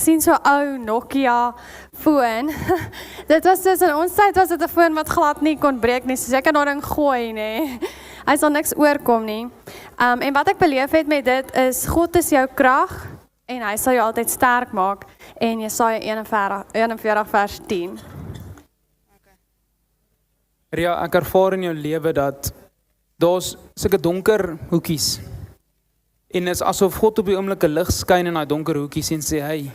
sien so ou Nokia foon. Dit was dus in ons tyd was dit 'n foon wat glad nie kon breek nie, soos ek kan daarin gooi, nê. Hy sal niks oorkom nie. En wat ek beleef het met dit is, God is jou krag, en hy sal jou altyd sterk maak, en Jesaja 41 vers 10. Ria, ek ervaar in jou lewe dat daar's sulke donker hoekies. En is asof God op die oomblik 'n lig skyn in daai donker hoekies en sê, hey,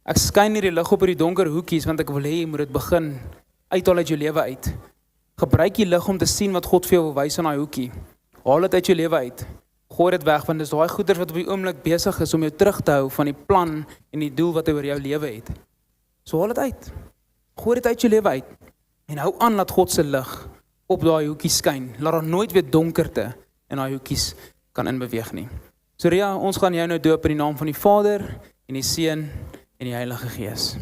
ek skyn hierdie lig op hierdie donker hoekies, want ek wil hê jy moet dit begin uithaal uit jou lewe uit. Gebruik die lig om te sien wat God vir jou wil wys in daai hoekie. Haal dit uit jou lewe uit. Gooi dit weg, want dis daai goeders wat op die oomblik besig is om jou terug te hou van die plan en die doel wat hy oor jou lewe het. So haal dit uit. Gooi dit uit jou lewe uit. En hou aan dat God se lig op daai hoekies skyn. Laat daar nooit weer donkerte in daai hoekies kan inbeweeg nie. So Ria, ons gaan jou nou doop in die naam van die Vader en die Seun en die Heilige Gees.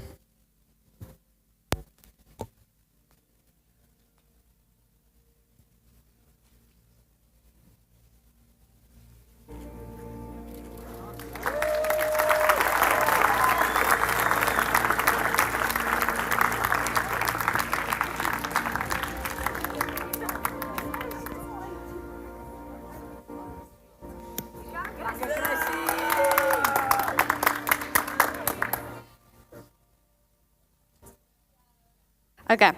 Okay.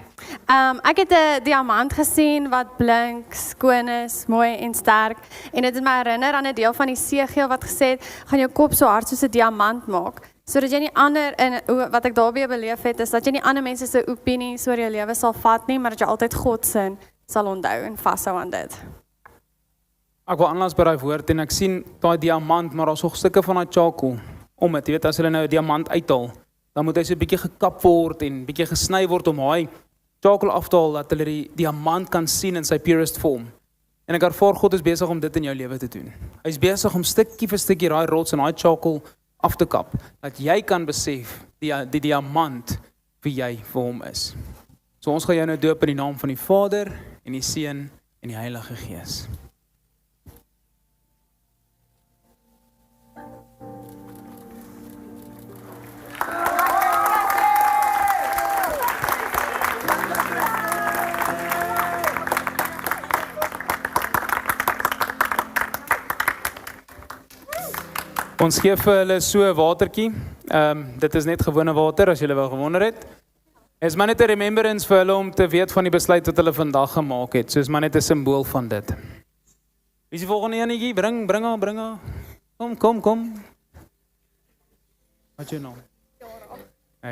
Ek het 'n diamant gesien wat blink, skoon is, mooi en sterk. En dit het my herinner aan 'n deel van die Segeel wat gesê het, gaan jou kop so hard soos 'n diamant maak. Sodat jy nie ander, en wat ek daarbey beleef het, is dat jy nie ander mense se opinies oor jou lewe sal vat nie, maar dat jy altyd God se sal onthou en vashou aan dit. Ek wil aanlas by daai woord en ek sien daai diamant, maar daar's nog stukke van daai charcoal om dit. Jy weet, as hulle nou 'n diamant uithaal, dan moet hy so 'n bietjie gekap word en bietjie gesny word om daai charcoal af te haal, dat hulle die diamant kan sien in sy purest vorm. En ek ervaar God is besig om dit in jou lewe te doen. Hy is besig om stukkie vir stukkie daai rots en daai charcoal af te kap, dat jy kan besef die diamant wie jy vir hom is. So ons gaan jou nou doop in die naam van die Vader en die Seun en die Heilige Gees. Ons gee vir hulle so 'n watertjie. Dit is net gewone water, as julle wel gewonder het. Is maar net 'n remembrance vir hulle om te weet van die besluit wat hulle vandag gemaak het. So is maar net 'n simbool van dit. Wie is die volgende enetjie? Bring haar. Kom. Wat is jou naam?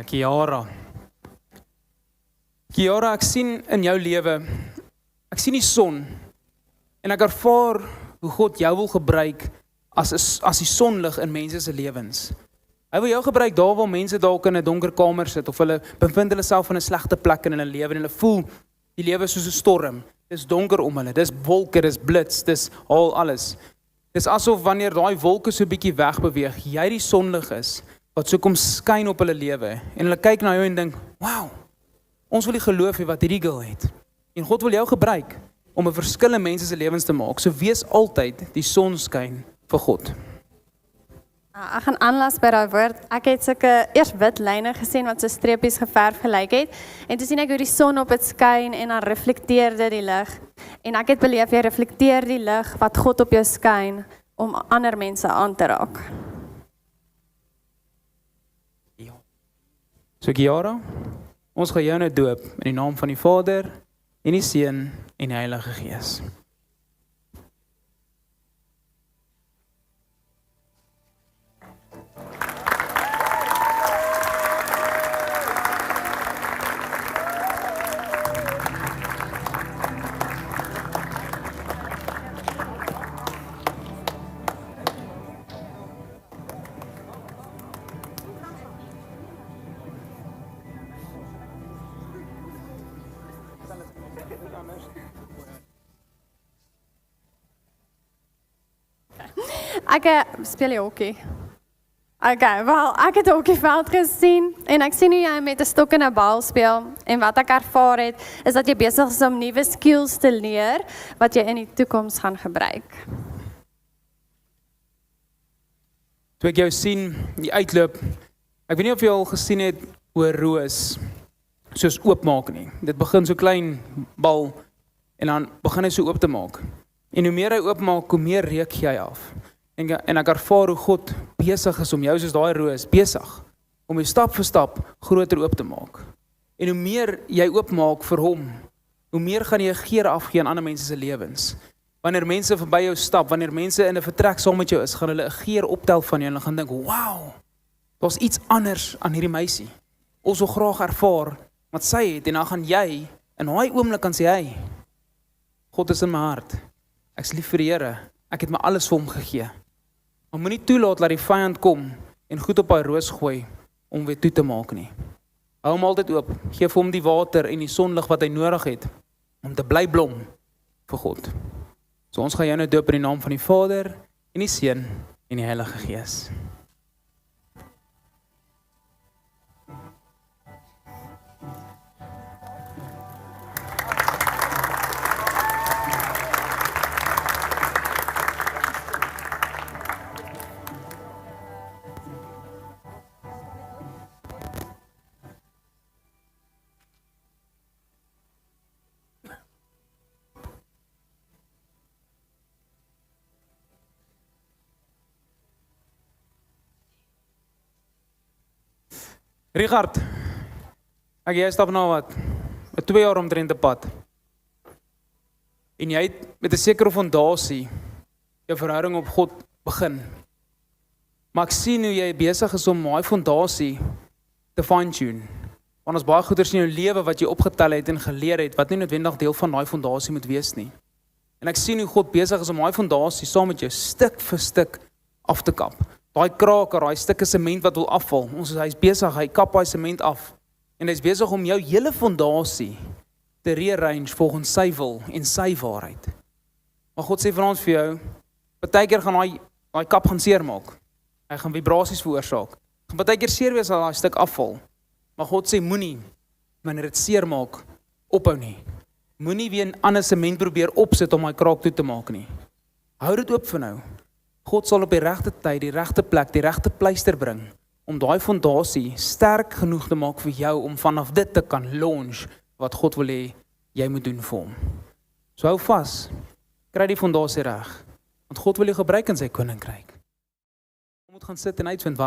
Kiara. Kiara, ek sien in jou lewe, ek sien die son, en ek ervaar hoe God jou wil gebruik as die sonlig in mense se lewens. Hy wil jou gebruik daar waar mense dalk in 'n donker kamer sit, of hulle bevind hulle self in 'n slegte plek in hulle lewe, en hulle voel die lewe soos 'n storm. Dis donker om hulle, dis wolke, dis blits, dis alles. Dis asof wanneer daai wolke so 'n bietjie wegbeweeg, jy die sonlig is, wat so kom skyn op hulle lewe, en hulle kyk na jou en dink, wow, ons wil nie geloof hê wat hierdie girl het. En God wil jou gebruik om 'n verskil in mense se lewens te maak. So wees altyd die sonskyn vir God. Ek gaan aanlas by daai woord. Ek het sulke eers wit lyne gesien wat so streepies geverf gelyk het. En toe sien ek hoe die son op dit skyn en dan reflekteer dit die lig. En ek het beleef jy reflekteer die lig wat God op jou skyn om ander mense aan te raak. So Kiara, ons gaan jou nou doop in die naam van die Vader en die Seun en die Heilige Gees. Ek speel jy hokkie. Okay, wel, ek het 'n hokkieveld gesien en ek sien hoe jy met 'n stok en 'n bal speel, en wat ek ervaar het is dat jy besig is om nuwe skills te leer wat jy in die toekoms gaan gebruik. Toe ek jou sien, die uitloop, Ek weet nie of jy al gesien het hoe 'n roos soos oopmaak nie. Dit begin so klein bal en dan begin hy so oop te maak. En hoe meer hy oopmaak, hoe meer reuk jy af. En ek ervaar hoe God besig is om jou soos daai roos besig om jou stap vir stap groter oop te maak. En hoe meer jy oopmaak vir hom, hoe meer gaan jy geur afgee aan ander mense se lewens. Wanneer mense verby jou stap, wanneer mense in 'n vertrek saam met jou is, gaan hulle 'n geur optel van jou en hulle gaan dink, "Wow, daar's iets anders aan hierdie meisie. Ons wil graag ervaar wat sy het." En dan gaan jy in daai oomblik kan sê, "Hey, God is in my hart. Ek's lief vir die Here. Ek het my alles vir hom gegee." Maar moenie toelaat dat die vyand kom en goed op hy roos gooi om weer toe te maak nie. Hou hom altyd oop. Geef hom die water en die sonlig wat hy nodig het om te bly blom vir God. So ons gaan jou nou doop in die naam van die Vader en die Seun en die Heilige Gees. Richard, jy stap nou wat, 2 jaar omtrent 'n pad. En jy het met 'n sekere fondasie jou verhouding op God begin. Maar ek sien hoe jy besig is om daai fondasie te fine-tune. Want ons baie goeders in jou lewe wat jy opgetel het en geleer het, wat nie noodwendig deel van daai fondasie moet wees nie. En ek sien hoe God besig is om daai fondasie saam met jou stuk vir stuk af te kap. Daai kraker, daai stukke sement wat wil afval. Hy's besig, hy kap daai sement af. En hy's besig om jou hele fondasie te rearrange volgens sy wil en sy waarheid. Maar God sê vanaand vir jou, partykeer gaan daai kap gaan seermaak. Hy gaan vibrasies veroorsaak. Gaan partykeer seer wees as daai stuk afval. Maar God sê moenie wanneer dit seermaak ophou nie. Moenie weer 'n ander sement probeer opsit om daai kraak toe te maak nie. Hou dit oop vir nou. God sal op die regte tyd, die regte plek, die regte pleister bring, om daai fondasie sterk genoeg te maak vir jou, om vanaf dit te kan launch, wat God wil hê, jy moet doen vir hom. So hou vas, kry die fondasie reg, want God wil jou gebruik in sy koninkryk. Jy moet gaan sit en uitvind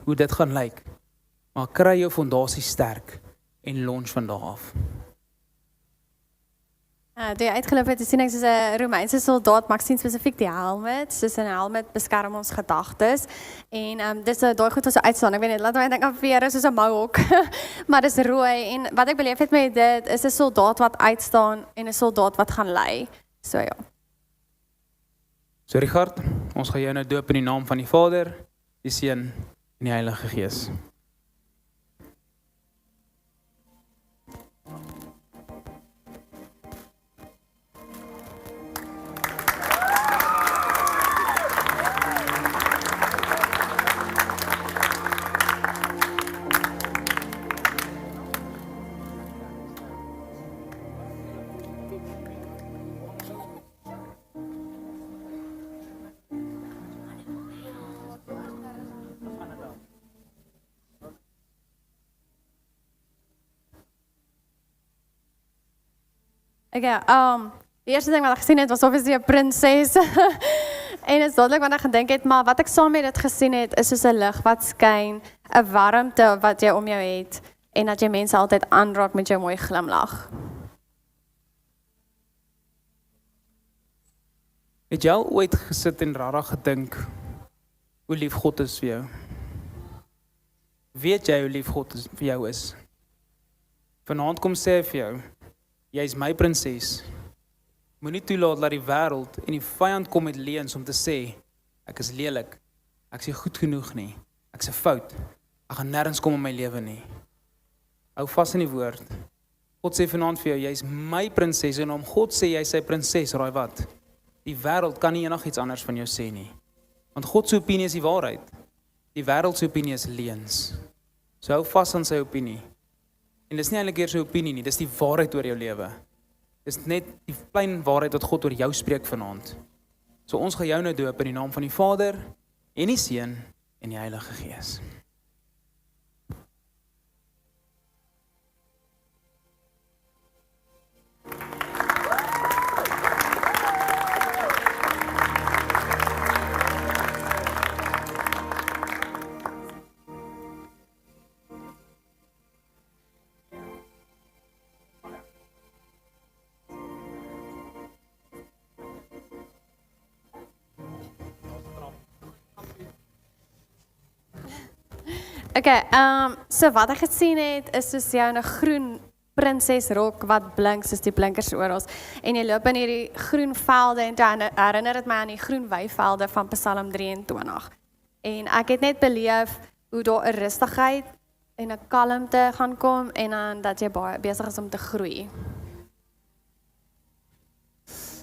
hoe dit gaan lyk, maar kry jou fondasie sterk, en launch van daar af. Toe jy uitgeloop het, sien ek soos 'n Romeinse soldaat, maar ek sien spesifiek die helmet, soos 'n helmet beskerm ons gedagtes, en dis daai goed wat so uitstaan, ek weet nie, laat my dink aan vere soos 'n mohawk, maar dis rooi, en wat ek beleef het met dit, is 'n soldaat wat uitstaan, en 'n soldaat wat gaan lei, so ja. So Richard, ons gaan jou nou doop in die naam van die Vader, die Seun en die Heilige Gees. Okay, die eerste ding wat ek gesien het, was obviously 'n prinses. En is dadelik wat ek gedink het, maar wat ek saam met dit gesien het, is soos 'n lig wat skyn, 'n warmte wat jy om jou het, en dat jy mense altyd aanraak met jou mooi glimlag. Het jy al ooit gesit en rarig gedink, hoe lief God is vir jou? Weet jy hoe lief God vir jou is? Vanaand kom sê vir jou, jy is my prinses. Moenie toelaat dat die wêreld en die vyand kom met leuns om te sê, ek is lelik, ek is nie goed genoeg nie, ek is 'n fout, ek gaan nêrens kom in my lewe nie. Hou vas in die woord. God sê vanaand vir jou, jy is my prinses, en om God sê jy is sy prinses, raai wat? Die wêreld kan nie enigiets anders van jou sê nie. Want God se opinie is die waarheid. Die wêreld se opinie is leuns. So hou vas aan sy opinie. En dis nie eintlik eers sy opinie nie, dis die waarheid oor jou lewe. Dis net die plain waarheid wat God oor jou spreek vanaand. So ons gaan jou nou doop in die naam van die Vader en die Seun en die Heilige Gees. Okay, so wat ek gesien het, is soos jou 'n groen prinsesrok wat blink soos die blinkers oral. En jy loop in hierdie groen velde en toe herinner dit my aan die groen weivelde van Psalm 23. En ek het net beleef hoe daar 'n rustigheid en 'n kalmte gaan kom en dan dat jy baie besig is om te groei.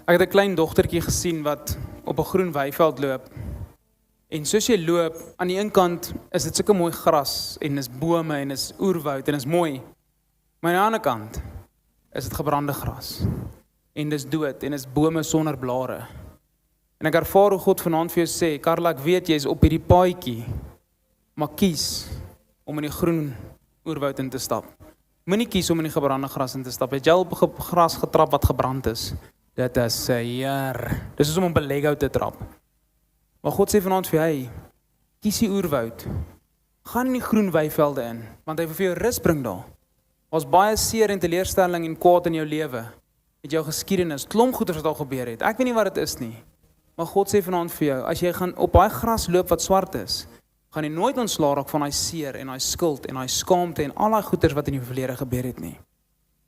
Ek het 'n klein dogtertjie gesien wat op 'n groen weiveld loop. En soos jy loop, aan die een kant is dit sulke mooi gras en is bome en is oerwoud en is mooi. Maar aan die ander kant is dit gebrande gras. En dis dood en is bome sonder blare. En ek ervaar hoe God vanaand vir jou sê, Karla, ek weet jy is op hierdie paadjie, maar kies om in die groen oerwoud in te stap. Moenie kies om in die gebrande gras in te stap. Het jy al op gras getrap wat gebrand is? Dit is seer. Dis soos om op 'n Lego te trap. Maar God sê vanaand vir hy, kies die oerwoud. Gaan in die groen weivelde in, want hy wil vir jou rus bring daar. Ons baie seer en teleurstelling en kwaad in jou lewe. Met jou geskiedenis, klomp goeders wat al gebeur het. Ek weet nie wat dit is nie. Maar God sê vanaand vir jou, as jy gaan op baie gras loop wat swart is, gaan jy nooit ontslaa raak van daai seer en daai skuld en daai skaamte en al daai goeders wat in jou verlede gebeur het nie.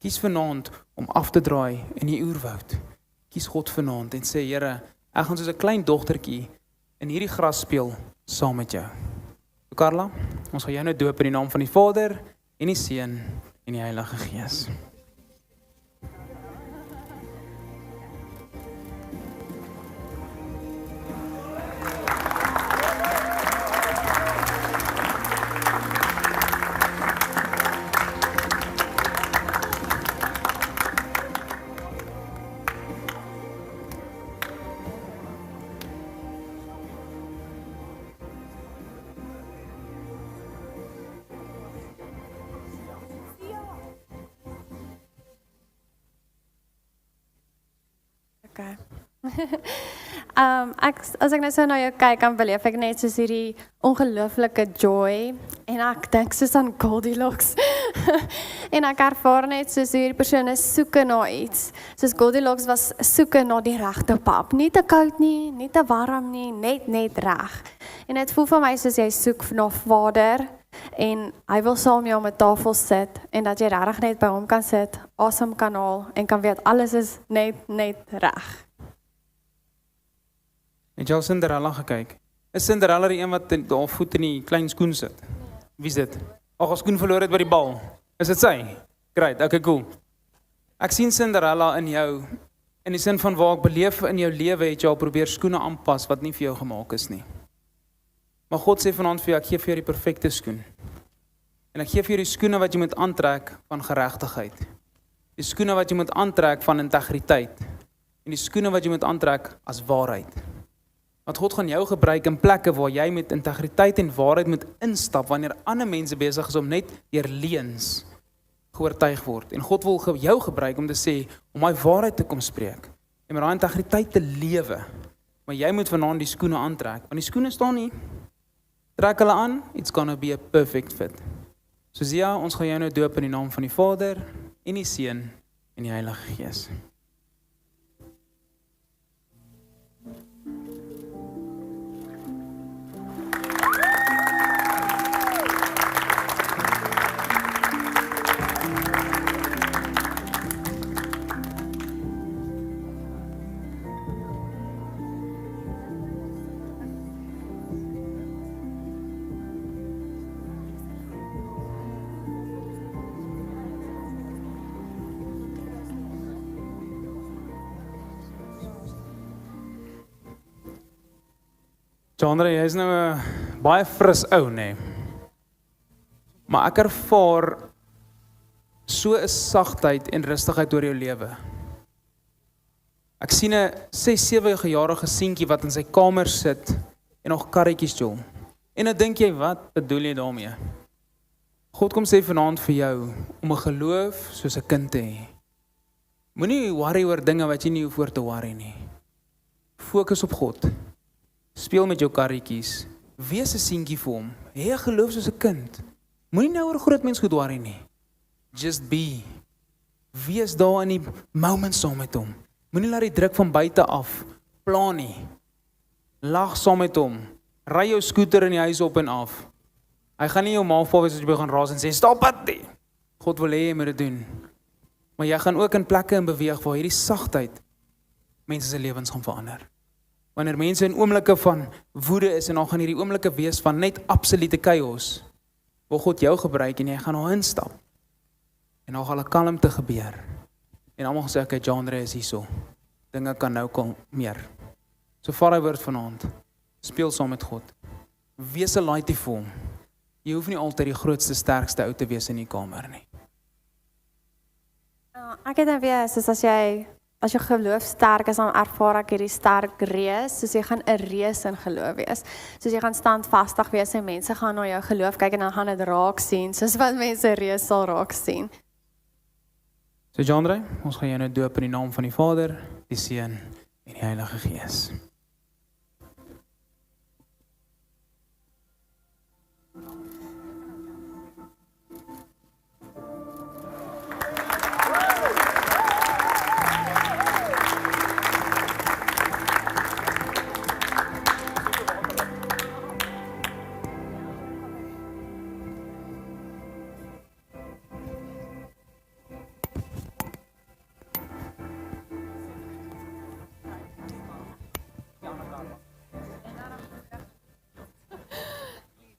Kies vanaand om af te draai in die oerwoud. Kies God vanaand en sê, Here, ek gaan soos 'n klein dogtertjie in hierdie gras speel saam met jou. Karla, ons gaan jou nou doop in die naam van die Vader en die Seun en die Heilige Gees. Okay. As ek nou so na jou kyk, dan beleef ek net soos hierdie ongelooflike joy en ek dink soos aan Goldilocks. En ek ervaar net soos hierdie persoon is soeke na iets. Soos Goldilocks was soeke na die regte pap. Nie te koud nie, nie te warm nie, net reg. En dit voel vir my soos jy soek na Vader en hy wil saam met jou om 'n tafel sit en dat jy regtig net by hom kan sit, asem kan haal en kan weet alles is net reg. Het jy al Cinderella gekyk? Is Cinderella die een wat haar voet in die klein skoen sit? Wie is dit? Ag, haar skoen verloor het by die bal. Is dit sy? Great, okay, cool. Ek sien Cinderella in jou, in die sin van waar ek beleef in jou lewe het jy al probeer skoene aanpas wat nie vir jou gemaak is nie. Maar God sê vanaand vir jou, ek gee vir jou die perfekte skoen. En ek gee vir jou die skoene wat jy moet aantrek van geregtigheid. Die skoene wat jy moet aantrek van integriteit. En die skoene wat jy moet aantrek as waarheid. Want God gaan jou gebruik in plekke waar jy met integriteit en waarheid moet instap, wanneer ander mense besig is om net deur leuns geoortuig word. En God wil jou gebruik om te sê, om my waarheid te kom spreek. En met daai integriteit te lewe. Maar jy moet vanaand die skoene aantrek, want die skoene staan nie. Trek hulle aan, it's gonna be a perfect fit. So ja, ons gaan jou nou doop in die naam van die Vader, en die Seun, en die Heilige Gees. Chandra, jy is nou 'n baie fris ou, nee. Maar ek ervaar so 'n sagtheid en rustigheid oor jou lewe. Ek sien 'n 6-7-jarige seentjie wat in sy kamer sit en nog karretjies jol. En dan dink jy, wat bedoel jy daarmee? God kom sê vanaand vir jou om 'n geloof soos 'n kind te hê. Moenie worry oor dinge wat jy nie hoef oor te worry nie. Fokus op God. Speel met jou karretjies, wees 'n seentjie vir hom, hê 'n geloof soos 'n kind. Moenie nou oor groot mens goed worry nie. Just be. Wees daar in die moment saam met hom. Moenie laat die druk van buite af pla nie. Lag saam met hom. Ry jou skooter in die huis op en af. Hy gaan nie jou ma val wees as jy begin raas en sê, stop dit! God wil hê jy moet dit doen. Maar jy gaan ook in plekke in beweeg waar hierdie sagtheid mense se lewens gaan verander. Wanneer mense in oomblikke van woede is en dan gaan hierdie oomblikke wees van net absolute chaos, wil God jou gebruik en jy gaan daar instap. En dan gaan 'n kalmte gebeur. En almal sê, okay, genre is hierso. Dinge kan nou kalmeer. So vat hy woord vanaand. Speel saam met God. Wees 'n laaitie vir hom. Jy hoef nie altyd die grootste, sterkste ou te wees in die kamer nie. Ek het dan weer, soos as jou geloof sterk is, dan ervaar ek hierdie sterk reus, soos jy gaan 'n reus in geloof wees. Soos jy gaan standvastig wees en mense gaan na jou geloof kyk en dan gaan dit raak sien, soos wat mense reus sal raak sien. So Jandre, ons gaan jou nou doop in die naam van die Vader, die Seun en die Heilige Gees.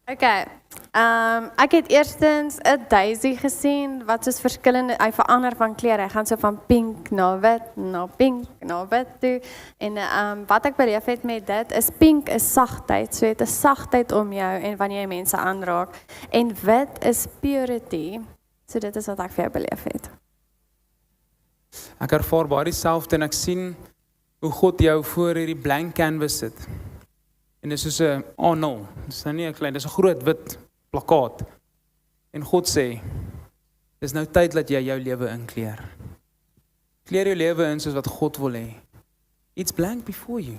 Okay, ek het eerstens 'n daisy gesien, wat soos verskillende, hy verander van kleure, hy gaan so van pink na wit, na pink, na wit toe, en wat ek beleef het met dit, is pink is sagtheid, so jy het 'n sagtheid om jou, en wanneer jy mense aanraak, en wit is purity, so dit is wat ek vir jou beleef het. Ek ervaar baie dieselfde en ek sien hoe God jou voor hierdie blank canvas sit. En dis soos 'n A0, dis nou nie 'n klein, dis 'n groot wit plakkaat. En God sê, dis nou tyd dat jy jou lewe inkleer. Kleer jou lewe in soos wat God wil hê. It's blank before you.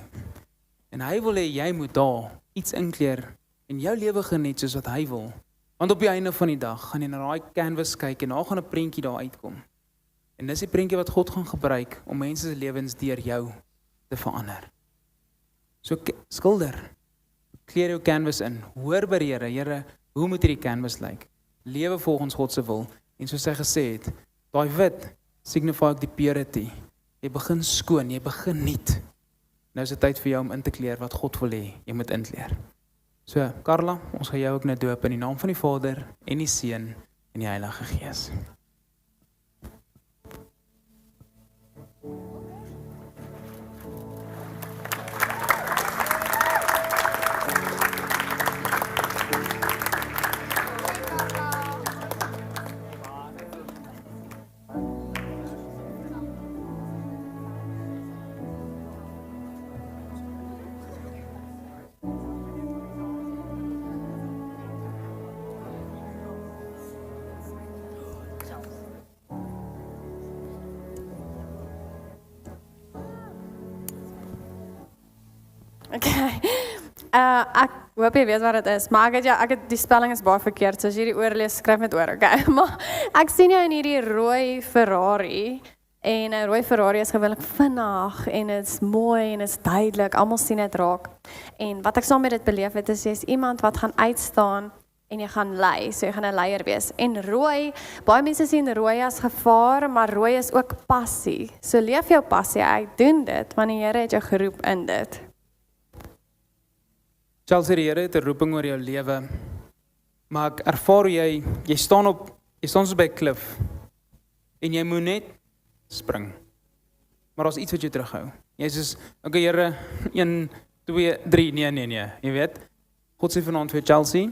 En hy wil hê jy moet daar iets inkleer en jou lewe geniet soos wat hy wil. Want op die einde van die dag gaan jy na daai canvas kyk en daar gaan 'n prentjie daar uitkom. En dis die prentjie wat God gaan gebruik om mense se lewens deur jou te verander. So skilder, kleer jou canvas in, hoor by die Here, Here, hoe moet hierdie canvas lyk? Lewe volgens God se wil, en soos hy gesê het, daai wit signify ook die purity. Jy begin skoon, jy begin nuut. Nou is dit tyd vir jou om in te kleer wat God wil hê, jy moet inkleer. So, Carla, ons gaan jou ook nou doop in die naam van die Vader, en die Seun, en die Heilige Gees. Okay. Ek hoop jy weet wat dit is, maar ek het die spelling is baie verkeerd, so as jy die oorlees, skryf met oor, okay? Maar ek sien jou in hierdie rooi Ferrari, en 'n rooi Ferrari is gewoonlik vinnig, en dit is mooi, en dit is duidelik, almal sien dit raak. En wat ek saam met dit beleef het, is jy is iemand wat gaan uitstaan, en jy gaan lei, so jy gaan 'n leier wees. En rooi, baie mense sien rooi as gevaar, maar rooi is ook passie. So leef jou passie uit, doen dit, want die Here het jou geroep in dit. Chelsea, die Here het 'n roeping oor jou lewe, maar ek ervaar hoe jy staan so by 'n klif, en jy moet net spring. Maar daar's iets wat jou terughou. Jy sê, okay Here, 1, 2, 3, nee, jy weet. God sê vanaand vir Chelsea,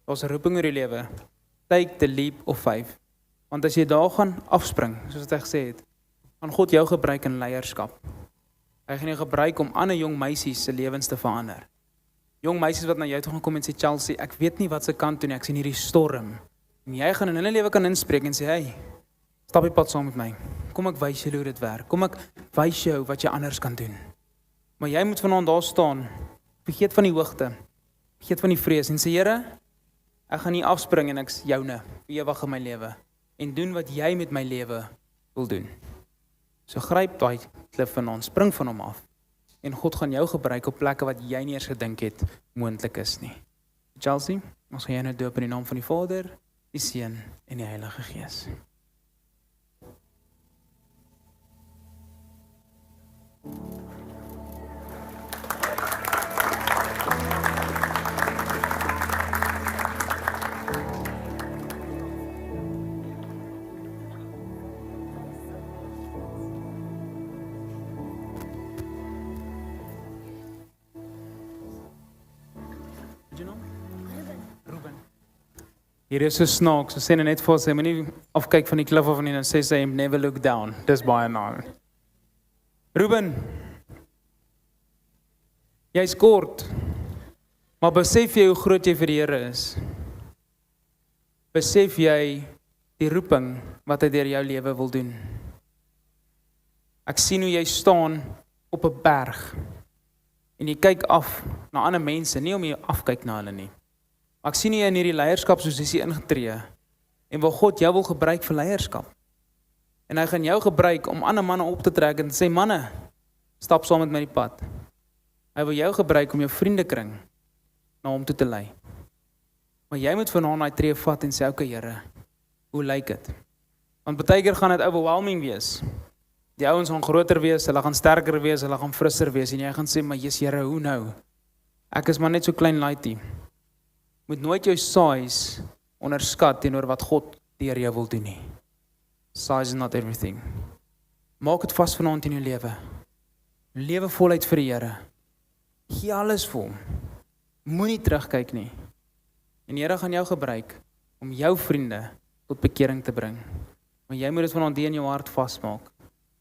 daar's 'n roeping oor jou lewe. Take the leap of faith. Want as jy daar gaan afspring, soos wat hy gesê het, gaan God jou gebruik in leierskap. Hy gaan jou gebruik om ander jong meisies se lewens te verander. Jong meisies wat na jou toe gaan kom en sê, Chelsea, ek weet nie wat se kant toe nie, ek sien hierdie storm. En jy gaan in hulle lewe kan inspreek en sê, hey, stap die pad saam met my. Kom ek wys julle hoe dit werk. Kom ek wys jou wat jy anders kan doen. Maar jy moet vanaand daar staan, vergeet van die hoogte, vergeet van die vrees en sê, Here, ek gaan nie afspring en ek's joune, vir ewig in my lewe. En doen wat jy met my lewe wil doen. So gryp daai klif vanaand, spring van hom af. En God gaan jou gebruik op plekke wat jy nie eens gedink het moontlik is nie. Chelsea, ons gaan jou nou doop in die naam van die Vader, die Seun en die Heilige Gees. Hier is so snaaks, so sê net vir sy, moenie afkyk van die klif af nie, dan sê sy, never look down, dis baie naam. Ruben, jy is kort, maar besef jy hoe groot jy vir die Here is? Besef jy die roeping wat hy deur jou lewe wil doen? Ek sien hoe jy staan op 'n berg, en jy kyk af na ander mense, nie om jy afkyk na hulle nie. Ek sien jy in hierdie leierskapsposisie ingetree en wil God jou wil gebruik vir leierskap. En hy gaan jou gebruik om ander manne op te trek en te sê, manne, stap saam met my die pad. Hy wil jou gebruik om jou vriendekring na hom toe te lei. Maar jy moet vanaand daai tree vat en sê, okay Here, hoe lyk dit? Want baie keer gaan dit overwhelming wees. Die ouens gaan groter wees, hulle gaan sterker wees, hulle gaan frisser wees en jy gaan sê, maar Jesus Here, hoe nou? Ek is maar net so klein laitie. Moet nooit jou size onderskat teenoor wat God deur jou wil doen nie. Size is not everything. Maak dit vas vanaand in jou lewe. Lewe voluit vir die Here. Gee alles vir hom. Moenie terugkyk nie. En die Here gaan jou gebruik om jou vriende tot bekering te bring. Maar jy moet dit vanaand in jou hart vasmaak.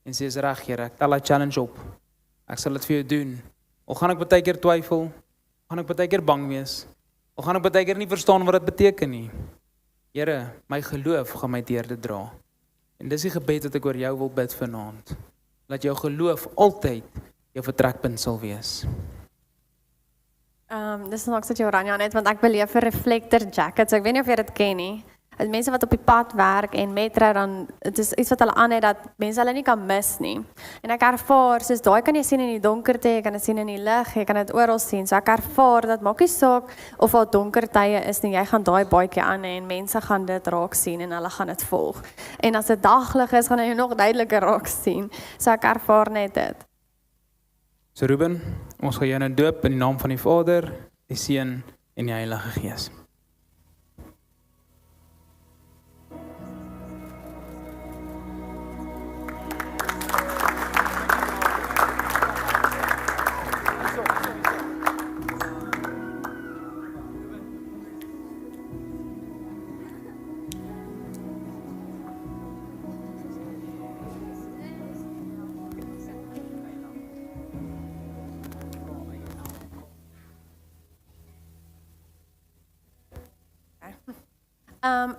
En sê, is reg Here, ek tel die challenge op. Ek sal dit vir jou doen. Al gaan ek baie keer twyfel, gaan ek baie keer bang wees. Al gaan ek baie keer nie verstaan wat dit beteken nie. Here, my geloof gaan my deur dit dra. En dis die gebed wat ek oor jou wil bid vanaand. Dat jou geloof altyd jou vertrekpunt sal wees. Dis nog so Oranje net, want ek beleef 'n reflector jacket, so ek weet nie of jy dit ken nie. As mense wat op die pad werk en metro, dan dit is iets wat hulle aan het dat mense hulle nie kan mis nie. En ek ervaar, soos daai kan jy sien in die donkerte, jy kan dit sien in die lig, jy kan dit oral sien. So ek ervaar dat maak nie saak of al donker tye is nie, jy gaan daai baadjie aan hê en mense gaan dit raak sien en hulle gaan dit volg. En as dit daglig is, gaan jy nog duideliker raak sien. So ek ervaar net dit. So Ruben, ons gaan jou nou doop in die naam van die Vader, die Seun en die Heilige Gees.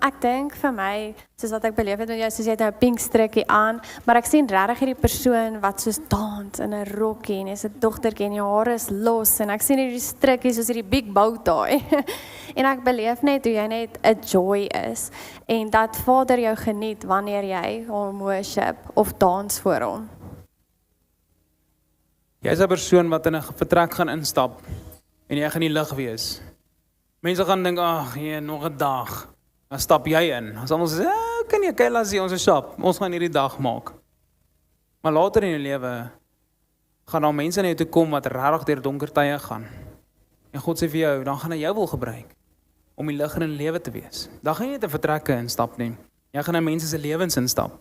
Ek dink vir my, soos wat ek beleef het met jou, soos jy het nou 'n pink strikkie aan, maar ek sien regtig hierdie persoon wat soos dans in 'n rokkie en hy's 'n dogtertjie en die hare is los en ek sien hierdie strikkie soos hierdie big bow tie. En ek beleef net hoe jy net 'n joy is en dat Vader jou geniet wanneer jy hom worship of dans voor hom. Jy is 'n persoon wat in 'n vertrek gaan instap en jy gaan die lig wees. Mense gaan dink, ag, nee, nog 'n dag. Dan stap jy in. Ons almal sê, kan jy kyk laat sien ons shop. Ons gaan hierdie dag maak. Maar later in jou lewe gaan daar mense na jou toe kom wat regtig deur donker tye gaan. En God sê vir jou, dan gaan hy jou wil gebruik om die lig in 'n lewe te wees. Dan gaan jy nie net in vertrekke instap nie. Jy gaan in mense se lewens instap.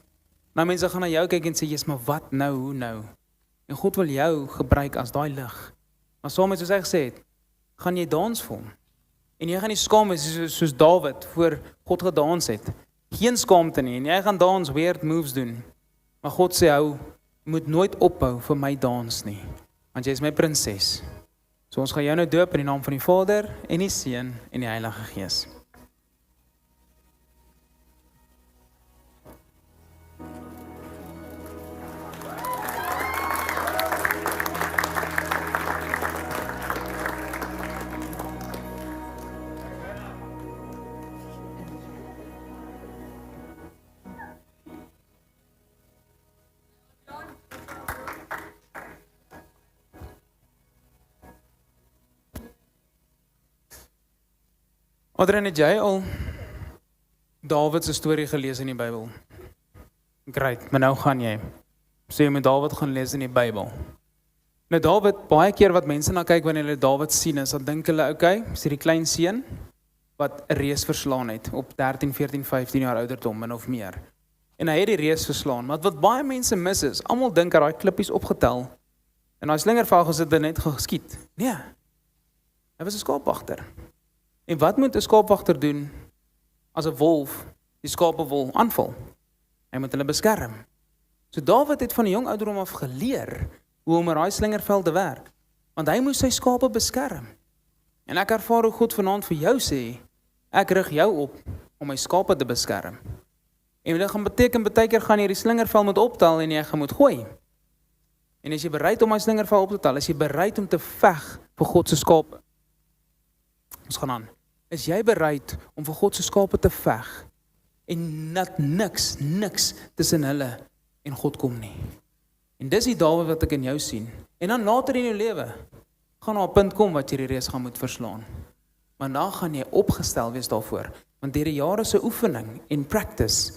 Nou mense gaan na jou kyk en sê, "Jesus, maar wat nou, hoe nou?" En God wil jou gebruik as daai lig. Maar soms soos hy gesê het, gaan jy dans vir hom. En jy gaan nie skaam wees soos Dawid voor God gedans het. Geen skaamte nie en jy gaan dans, weird moves doen. Maar God sê hou, moet nooit ophou vir my dans nie, want jy is my prinses. So ons gaan jou nou doop in die naam van die Vader en die Seun en die Heilige Gees. Adrian, het jy al Dawid se storie gelees in die Bybel? Great, maar nou gaan jy. So jy moet Dawid gaan lees in die Bybel. Nou Dawid, baie keer wat mense na kyk wanneer hulle Dawid sien, is dan dink hulle, okay, is hierdie klein seun wat 'n reus verslaan het op 13, 14, 15 jaar ouderdom, min of meer. En hy het die reus verslaan, maar wat baie mense mis is, almal dink dat daai klippies opgetel en daai slingervel gesit en net geskiet. Nee, hy was 'n skaapwagter. En wat moet 'n skaapwagter doen as 'n wolf die skape wil aanval? Hy moet hulle beskerm. So Dawid het van 'n jong ouderdom af geleer hoe om 'n daai slingervel te werk, want hy moes sy skape beskerm. En ek ervaar hoe God vanaand vir jou sê, ek rig jou op om my skape te beskerm. En dit gaan beteken, baie keer gaan jy die slingervel moet optel en jy gaan moet gooi. En as jy bereid om my slingervel op te tel, is jy bereid om te veg vir God se skape. Ons gaan aan. Is jy bereid om vir God se skape te veg en dat niks tussen hulle en God kom nie? En dis die Dawid wat ek in jou sien. En dan later in jou lewe gaan na 'n punt kom wat jy die reus gaan moet verslaan. Maar dan gaan jy opgestel wees daarvoor, want deur die jare se oefening en practice,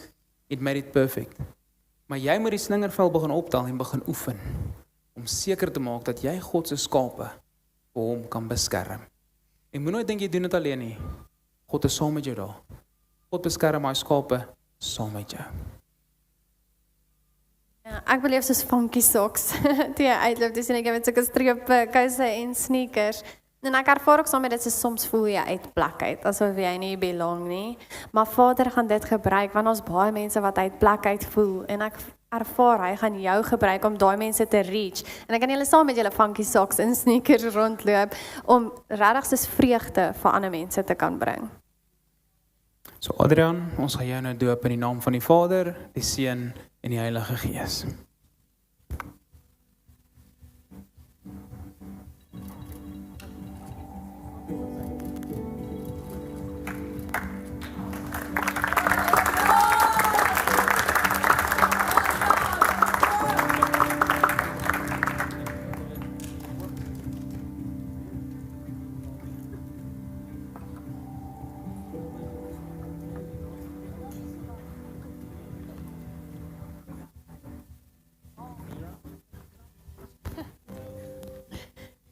it made it perfect. Maar jy moet die slingervel begin optel en begin oefen, om seker te maak dat jy God se skape vir hom kan beskerm. En moet nooit dink jy doen dit alleen nie. God is saam met jou daar. God beskerm my skape saam met jou. Ja, ek beleef soos funky socks, toe jy uitloop, dis en ek met sulke strepe, kouse en sneakers, en ek ervaar ook saam met dit, so soms voel jy uit plek uit, asof jy nie belong nie, maar Vader gaan dit gebruik, want ons baie mense wat uit plek uit voel, en ek ervaar, hy gaan jou gebruik om daai mense te reach, en ek kan julle saam met julle funky socks en sneakers rondloop, om regtig soos vreugde vir ander mense te kan bring. So Adrian, ons gaan jou nou doop in die naam van die Vader, die Seun en die Heilige Gees.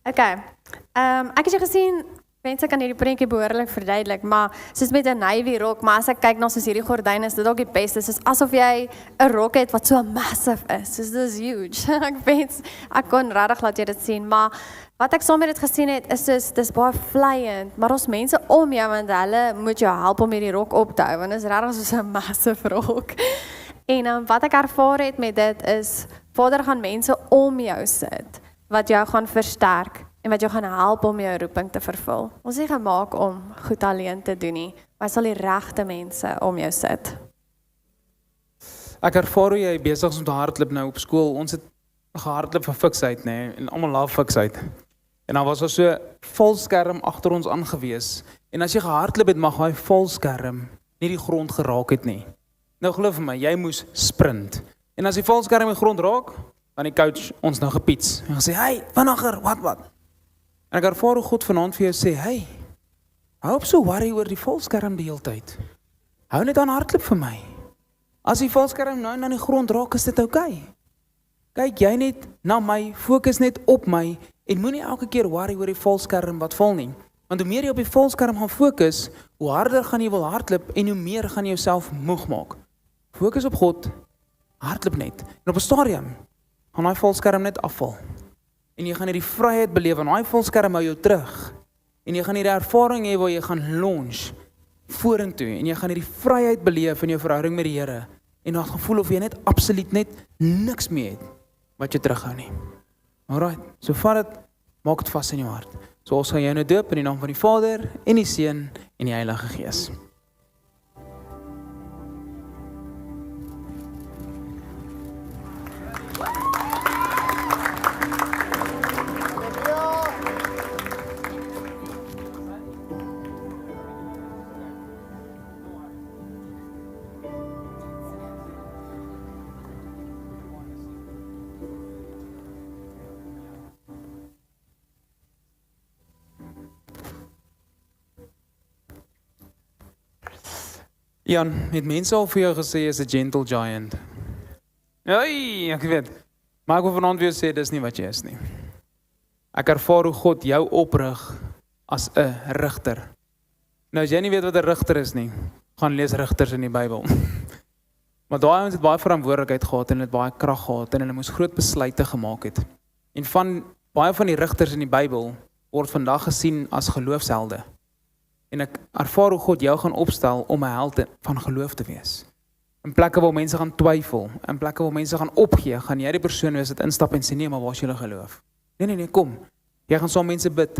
Okay, ek het jou gesien, mense kan hierdie prentjie behoorlik verduidelik, maar soos met 'n navy rok, maar as ek kyk na soos hierdie gordyne, is dit ook die beste, soos asof jy 'n rok het wat so massive is, soos dit is huge. Ek kon regtig laat jy dit sien, maar wat ek saam met dit gesien het, is soos, dis baie vleiend, maar ons mense om jou, want hulle moet jou help om hierdie rok op te hou, want dit is regtig soos 'n massive rok. En wat ek ervaar het met dit is, Vader gaan mense om jou sit, wat jou gaan versterk en wat jou gaan help om jou roeping te vervul. Ons is nie gemaak om goed alleen te doen nie, maar sal die regte mense om jou sit. Ek ervaar hoe jy besig is om te hardloop nou op skool. Ons het gehardloop vir fiksheid, nê, en almal love fiksheid. En dan was daar so 'n valskerm agter ons aangewees. En as jy gehardloop het, mag daai valskerm nie die grond geraak het nie. Nou glo vir my, jy moes sprint. En as die valskerm die grond raak, dan die coach ons nou gepiets en gesê, hey, vinniger, wat? En ek ervaar hoe God vanaand vir jou sê, hey, hou op so worry oor die valskerm die hele tyd. Hou net aan hardloop vir my. As die valskerm nou aan die grond raak, is dit okay. Kyk jy net na my, fokus net op my, en moenie elke keer worry oor die valskerm wat val nie. Want hoe meer jy op die valskerm gaan fokus, hoe harder gaan jy wil hardloop, en hoe meer gaan jy jouself moeg maak. Fokus op God, hardloop net. En op 'n stadium, gaan daai valskerm net afval. En jy gaan hierdie vryheid beleef, en daai valskerm hou jou terug. En jy gaan hierdie ervaring hê waar jy gaan launch vorentoe, en jy gaan hierdie vryheid beleef in jou verhouding met die Here, en dan gevoel of jy net absoluut net niks meer het, wat jy terughou nie. Alright, so vat dit, maak dit vas in jou hart. So ons gaan jou nou doop in die naam van die Vader, en die Seun, en die Heilige Gees. Jan, het mense al vir jou gesê is 'n gentle giant? Hey, ek weet. Maar ek wil vanaand weer sê dis nie wat jy is nie. Ek ervaar hoe God jou oprig as 'n rigter. Nou as jy nie weet wat 'n rigter is nie, gaan lees rigters in die Bybel. Maar daai ouens het baie verantwoordelikheid gehad en het baie krag gehad en hulle moes groot besluite gemaak het. En baie van die rigters in die Bybel word vandag gesien as geloofshelde. En ek ervaar hoe God jou gaan opstel om 'n held van geloof te wees. In plekke waar mense gaan twyfel, in plekke waar mense gaan opgee, gaan jy die persoon wees wat instap en sê nee, maar waar is julle geloof? Nee, kom. Jy gaan saam mense bid.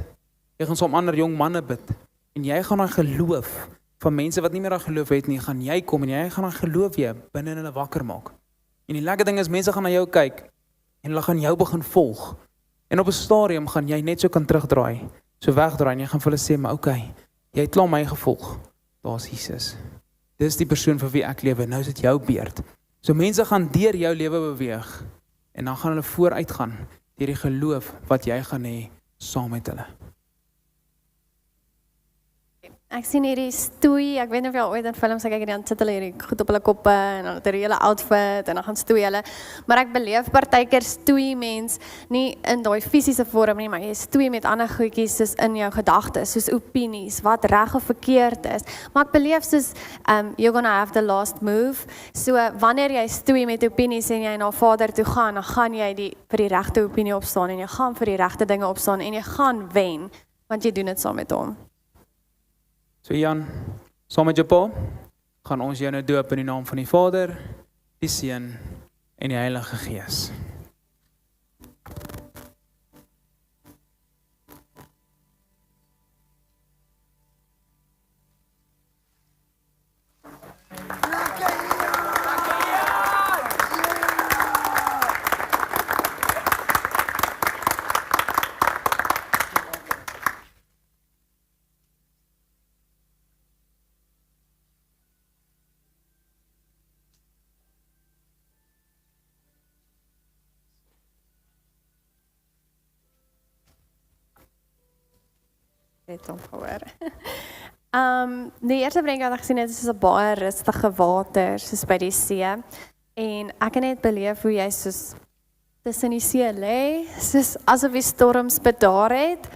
Jy gaan saam ander jong manne bid. En jy gaan daai geloof van mense wat nie meer daai geloof het nie, gaan jy kom en jy gaan daai geloof weer binne in hulle wakker maak. En die lekker ding is mense gaan na jou kyk en hulle gaan jou begin volg. En op 'n stadium gaan jy net so kan terugdraai, so wegdraai en jy gaan vir hulle sê, maar okay, jy het klaar my gevolg. Daar's Jesus. Dis die persoon vir wie ek lewe. Nou is dit jou beurt. So mense gaan deur jou lewe beweeg en dan gaan hulle vooruit gaan deur die geloof wat jy gaan hê saam met hulle. Ek sien hierdie stoei, ek weet nie of jy al ooit in films kyk en dan sit hulle hierdie goed op hulle koppe en dan het hulle hele outfit en dan gaan stoei hulle. Maar ek beleef partykeer stoei mens nie in daai fisiese vorm nie, maar jy stoei met ander goedjies soos in jou gedagtes, soos opinies, wat reg of verkeerd is. Maar ek beleef soos you're gonna have the last move. So wanneer jy stoei met opinies en jy na Vader toe gaan, dan gaan jy vir die regte opinie opstaan en jy gaan vir die regte dinge opstaan en jy gaan wen, want jy doen dit saam met hom. So Jan, saam met jou pa, gaan ons jou nou doop in die naam van die Vader, die Seun en die Heilige Gees. Het hom gehoor. Die eerste prentjie wat ek gesien het, is soos 'n baie rustige water, soos by die see. En ek het net beleef hoe jy soos tussen die see lê, soos asof die storms bedaar het.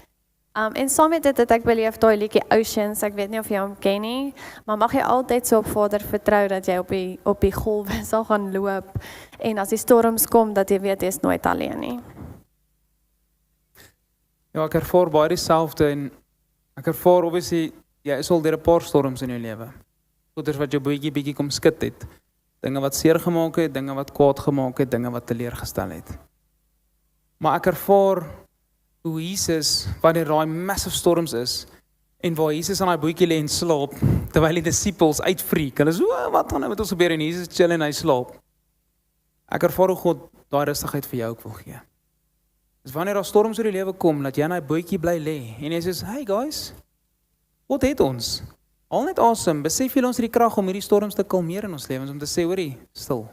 En saam met dit het ek beleef daai liedjie Oceans, ek weet nie of jy hom ken nie, maar mag jy altyd so op Vader vertrou dat jy op die golwe sal gaan loop. En as die storms kom, dat jy weet jy is nooit alleen nie. Ja, ek ervaar baie dieselfde en ek ervaar obviously, jy is al deur 'n paar storms in jou lewe. Goeders wat jou bietjie kom skud het. Dinge wat seer gemaak het, dinge wat kwaad gemaak het, dinge wat teleurgestel het. Maar ek ervaar hoe Jesus, wanneer daai massive storms is, en waar Jesus aan daai bootjie lê en slaap, terwyl die disippels uitfreak. Hulle so, wat gaan nou met ons gebeur? En Jesus chill en hy slaap. Ek ervaar hoe God daai rustigheid vir jou ook wil gee. Dus wanneer daar storms oor die lewe kom, dat jy in daai bootjie bly lê en jy sê, hey guys, God het ons. Al net awesome, besef julle ons het die krag om hierdie storms te kalmeer in ons lewens, om te sê, hoorie, stil.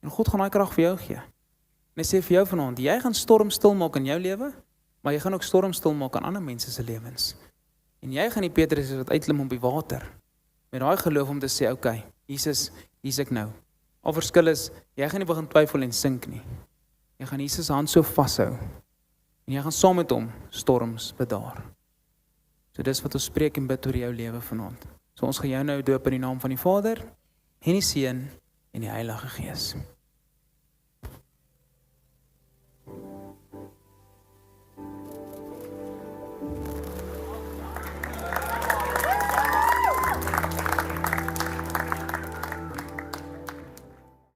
En God gaan daai krag vir jou gee. En hy sê vir jou vanaand, jy gaan storm stil maak in jou lewe, maar jy gaan ook storm stil maak aan ander mense se lewens. En jy gaan die Petrus wat uitklim op die water, met daai geloof om te sê, okay, Jesus, hier's ek nou. Al verskil is, jy gaan nie begin twyfel en sink nie. Jy gaan Jesus se hand so vashou, en jy gaan saam met hom storms bedaar. So dis wat ons spreek en bid oor jou lewe vanaand. So ons gaan jou nou doop in die naam van die Vader, en die Seun, en die Heilige Gees.